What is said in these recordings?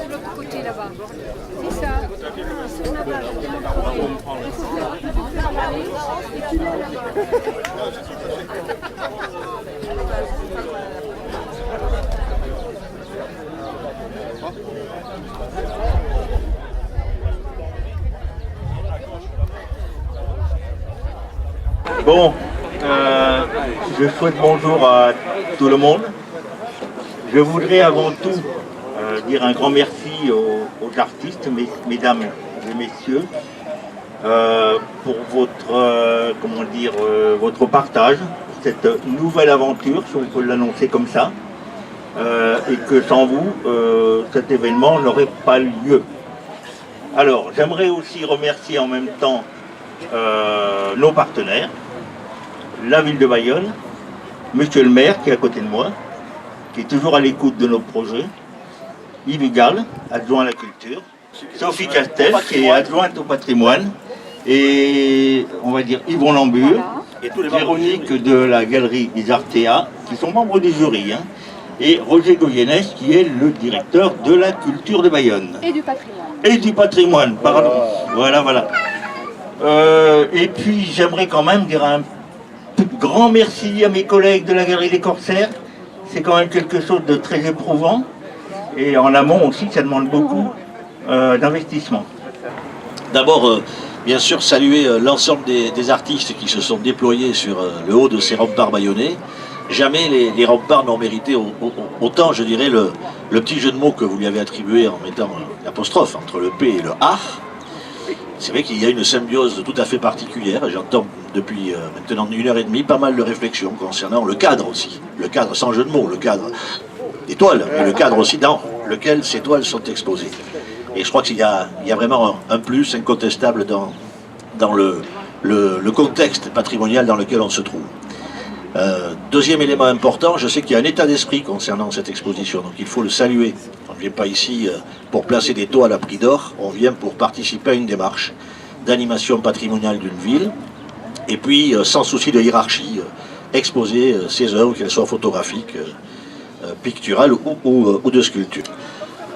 l'autre côté là-bas. C'est ça. Sur la base. Bon, je souhaite bonjour à tout le monde. Je voudrais avant tout dire un grand merci aux artistes, mesdames et messieurs, pour votre, votre partage, cette nouvelle aventure, si on peut l'annoncer comme ça, et que sans vous, cet événement n'aurait pas lieu. Alors, j'aimerais aussi remercier en même temps nos partenaires, la ville de Bayonne, monsieur le maire qui est à côté de moi, qui est toujours à l'écoute de nos projets, Yves Hugal, adjoint à la culture, Sophie Castel, qui est adjointe au patrimoine, et on va dire Yvon Lambure, et Véronique de la galerie des Artéas, qui sont membres du jury, hein, et Roger Goyenès, qui est le directeur de la culture de Bayonne. Et du patrimoine. Et du patrimoine, pardon. Voilà. Et puis j'aimerais quand même dire un grand merci à mes collègues de la Galerie des Corsaires. C'est quand même quelque chose de très éprouvant. Et en amont aussi, ça demande beaucoup d'investissement. D'abord, bien sûr, saluer l'ensemble des artistes qui se sont déployés sur le haut de ces remparts bayonnais. Jamais les remparts n'ont mérité autant, je dirais, le petit jeu de mots que vous lui avez attribué en mettant l'apostrophe entre le P et le A. C'est vrai qu'il y a une symbiose tout à fait particulière. J'entends depuis maintenant 1h30 pas mal de réflexions concernant le cadre aussi. Le cadre sans jeu de mots, le cadre des toiles, mais le cadre aussi dans lequel ces toiles sont exposées. Et je crois qu'il y a vraiment un plus incontestable dans le contexte patrimonial dans lequel on se trouve. Deuxième élément important, je sais qu'il y a un état d'esprit concernant cette exposition, donc il faut le saluer. On ne vient pas ici pour placer des toiles à prix d'or, on vient pour participer à une démarche d'animation patrimoniale d'une ville, et puis sans souci de hiérarchie, exposer ses œuvres, qu'elles soient photographiques, picturales ou de sculpture.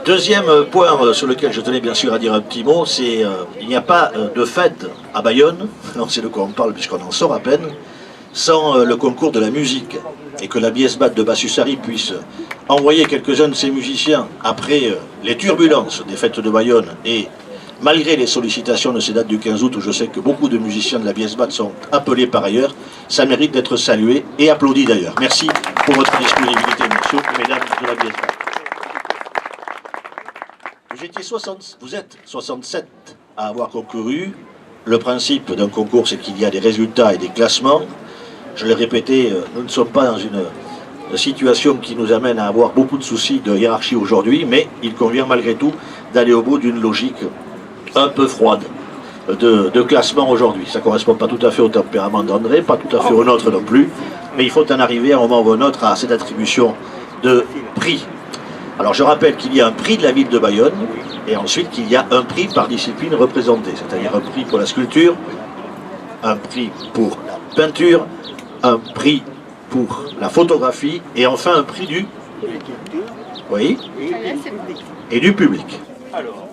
Deuxième point sur lequel je tenais bien sûr à dire un petit mot, c'est il n'y a pas de fête à Bayonne, on sait de quoi on parle puisqu'on en sort à peine, sans le concours de la musique, et que la Biesbat de Bassussari puisse envoyer quelques-uns de ses musiciens après les turbulences des fêtes de Bayonne, et malgré les sollicitations de ces dates du 15 août, où je sais que beaucoup de musiciens de la Biesbat sont appelés par ailleurs, ça mérite d'être salué et applaudi d'ailleurs. Merci pour votre disponibilité, messieurs et mesdames de la Biesbat. Vous êtes 67 à avoir concouru. Le principe d'un concours, c'est qu'il y a des résultats et des classements. Je l'ai répété, nous ne sommes pas dans une situation qui nous amène à avoir beaucoup de soucis de hiérarchie aujourd'hui, mais il convient malgré tout d'aller au bout d'une logique un peu froide de classement aujourd'hui. Ça ne correspond pas tout à fait au tempérament d'André, pas tout à fait au nôtre non plus, mais il faut en arriver à un moment ou à un autre à cette attribution de prix. Alors je rappelle qu'il y a un prix de la ville de Bayonne, et ensuite qu'il y a un prix par discipline représentée, c'est-à-dire un prix pour la sculpture, un prix pour la peinture, un prix pour la photographie, et enfin un prix du... Oui, et du public. Alors,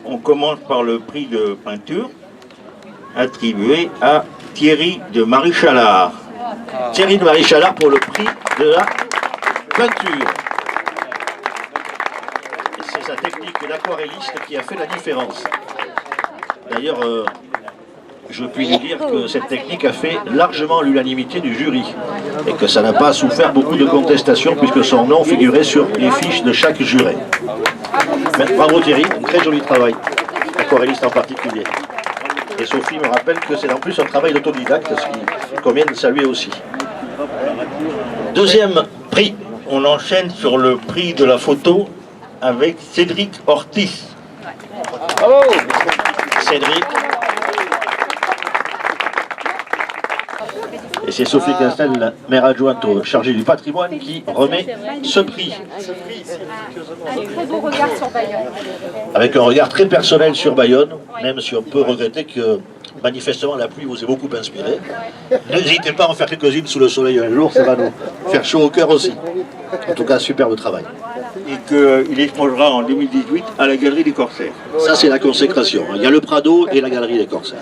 on commence par le prix de peinture, attribué à Thierry de Marie-Chalard. Thierry de Marie-Chalard pour le prix de la peinture. Et c'est sa technique d'aquarelliste qui a fait la différence. D'ailleurs, je puis vous dire que cette technique a fait largement l'unanimité du jury et que ça n'a pas souffert beaucoup de contestations puisque son nom figurait sur les fiches de chaque juré. Mais, bravo Thierry, un très joli travail, aquarelliste en particulier. Et Sophie me rappelle que c'est en plus un travail d'autodidacte, ce qui convient de saluer aussi. Deuxième prix. On enchaîne sur le prix de la photo avec Cédric Ortiz. Bravo Cédric. Et c'est Sophie Castel, la maire adjointe chargée du patrimoine, qui remet ce prix. Un très beau regard sur Bayonne. Avec un regard très personnel sur Bayonne, même si on peut regretter que Manifestement, la pluie vous a beaucoup inspiré. N'hésitez pas à en faire quelques-unes sous le soleil un jour, ça va nous faire chaud au cœur aussi. En tout cas, superbe travail. Et qu'il échangera en 2018 à la Galerie des Corsaires. Ça, c'est la consécration. Il y a le Prado et la Galerie des Corsaires.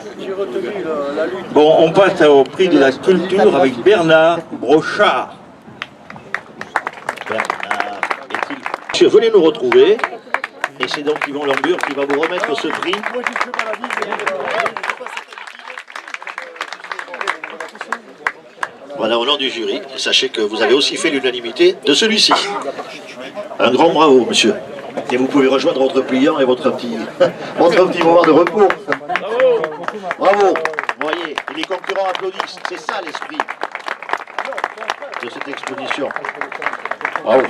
Bon, on passe au prix de la sculpture avec Bernard Brochard. Bernard, Monsieur, venez nous retrouver. Et c'est donc Yvon Lambure qui va vous remettre ce prix. Voilà, au nom du jury, sachez que vous avez aussi fait l'unanimité de celui-ci. Un grand bravo, monsieur. Et vous pouvez rejoindre votre pliant et votre petit moment de repos. Bravo. Vous voyez, et les concurrents applaudissent. C'est ça l'esprit de cette exposition. Bravo.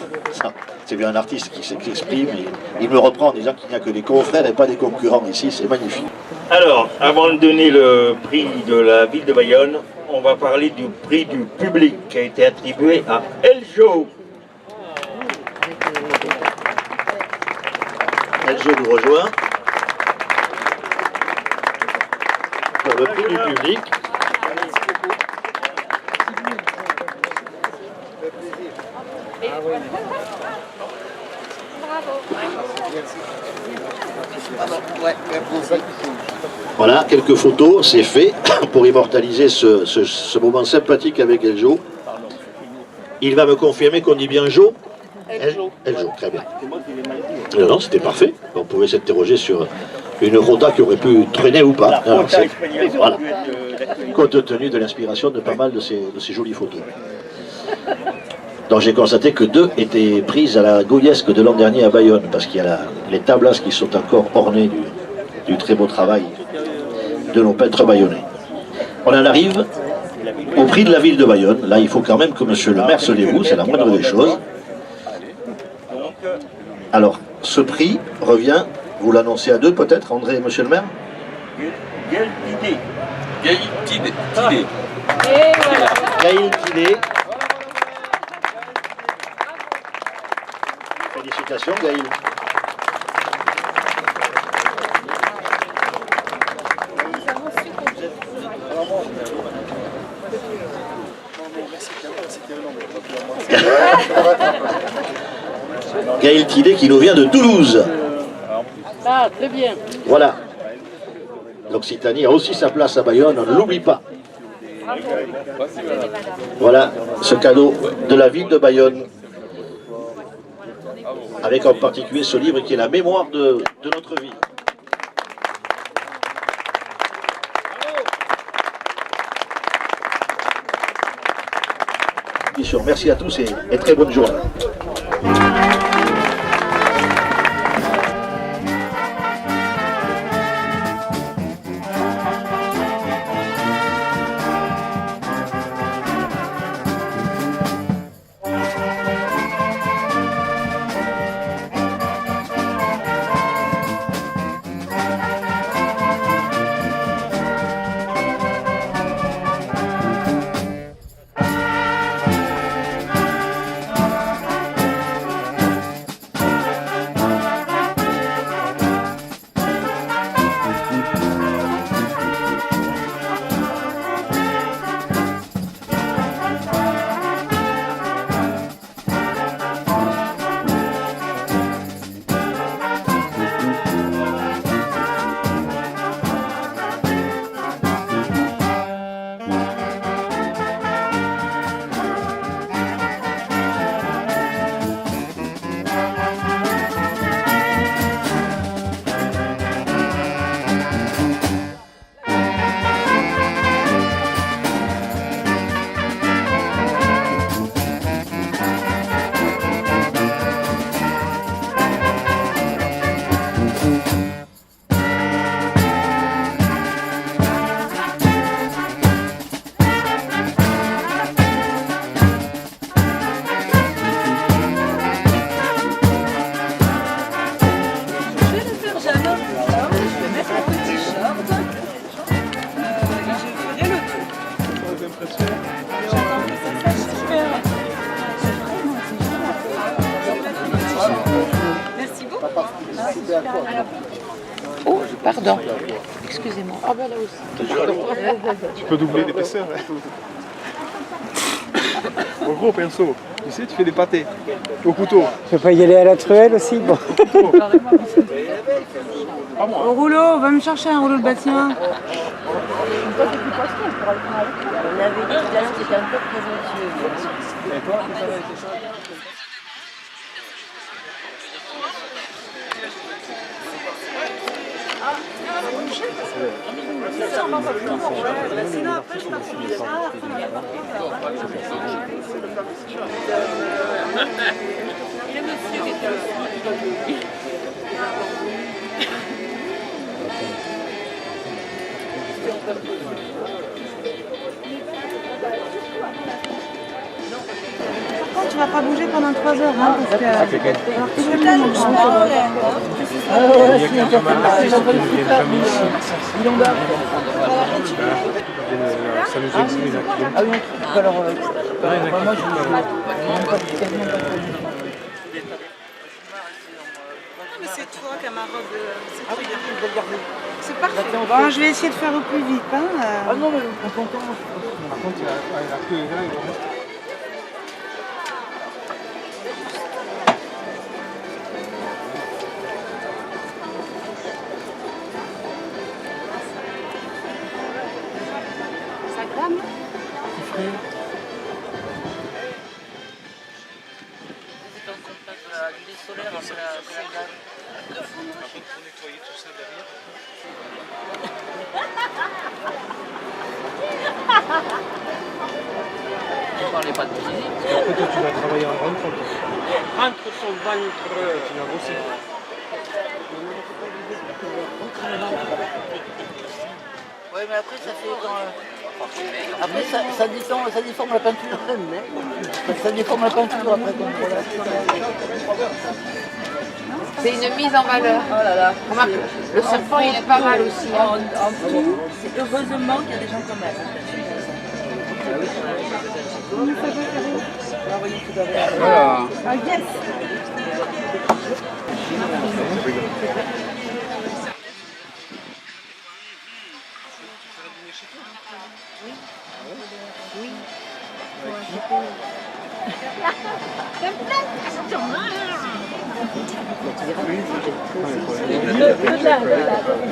C'est bien un artiste qui s'exprime. Il me reprend en disant qu'il n'y a que des confrères et pas des concurrents ici. C'est magnifique. Alors, avant de donner le prix de la ville de Bayonne, on va parler du prix du public qui a été attribué à Eljo. Eljo nous rejoint. Pour le prix du public. Voilà, quelques photos, c'est fait pour immortaliser ce moment sympathique avec Eljo. Il va me confirmer qu'on dit bien Jo. Eljo, très bien. Non, c'était parfait. On pouvait s'interroger sur une rhoda qui aurait pu traîner ou pas. Alors, voilà. Compte tenu de l'inspiration de pas mal de ces jolies photos. Donc j'ai constaté que 2 étaient prises à la Gouillesque de l'an dernier à Bayonne, parce qu'il y a les tablasses qui sont encore ornées du très beau travail de nos peintres bayonnais. On en arrive au prix de la ville de Bayonne. Là, il faut quand même que monsieur le maire se dévoue, c'est la moindre des choses. Alors, ce prix revient, vous l'annoncez à 2 peut-être, André et monsieur le maire? Gaël Tidé. Gaël Tidé. Gaël Tidé. Félicitations Gaël. Gaël Tidé qui nous vient de Toulouse. Ah, très bien. Voilà. L'Occitanie a aussi sa place à Bayonne, on ne l'oublie pas. Voilà ce cadeau de la ville de Bayonne. Avec en particulier ce livre qui est la mémoire de notre vie. Bien sûr, merci à tous et très bonne journée. Merci beaucoup. Pardon. Excusez-moi. Ah ben là aussi. Tu peux doubler l'épaisseur. En gros, pinceau. Tu sais, tu fais des pâtés. Au couteau. Tu peux pas y aller à la truelle aussi, bon. Au rouleau, va me chercher un rouleau de bâtiment. On avait dit tout à l'heure que c'était un peu présomptueux. Et toi, ça va être ça? Par contre, tu vas pas bouger pendant 3 heures, hein, parce que... Alors, tu fais plein de choses. Il y a quand même d'artistes qui ne viennent jamais ici. S'amuser ici, les acteurs. Ah oui, alors, moi je Mais c'est toi, camarade. C'est parfait. Bon, je vais essayer de faire au plus vite. Hein. Ah non, mais on s'entend. Par contre, il y a que les gars, ils vont rester. Ça crame. Après, toi, tu vas travailler en grande compte. Entre son ventre. Tu vas bosser. Oui, mais après, ça fait quand... Après, ça déforme la peinture. Ça déforme la peinture après. C'est une mise en valeur. Oh là là. Remarque, le serpent il est pas mal aussi. Hein. En tout, c'est heureusement qu'il y a des gens comme elle. Voilà. Ah, yes.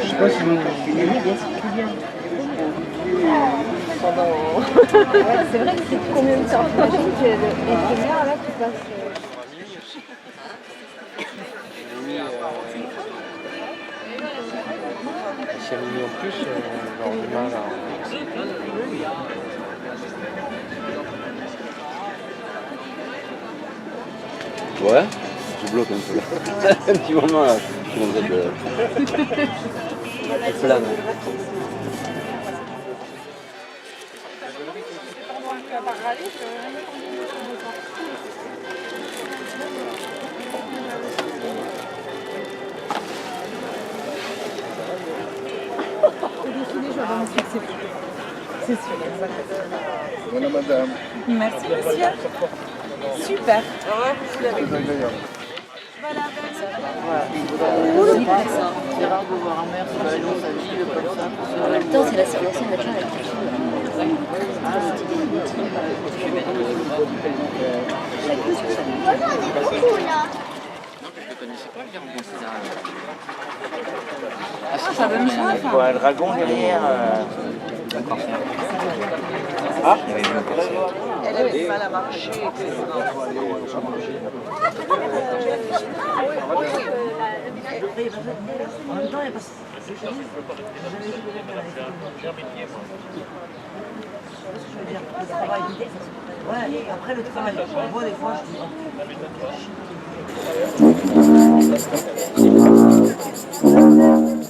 Je sais pas si vous... C'est vrai que c'est combien de temps? J'imagine que les premières là tu passes. Si elle est mise en plus, on va avoir du mal à... Ouais, je bloque un peu là. Un petit moment là, je commence à être plane. C'est sûr. Voilà madame. Merci, monsieur. Super. C'est rare de voir un maire sur la long sa ville comme ça. En même temps, c'est la circulation de la chose avec la chose. Ça veut me faire. Il faut un dragon derrière. Ah, il y avait une Elle avait du mal à marcher. En même temps, il y a pas... Ouais, et après le travail, on voit des fois, je dis...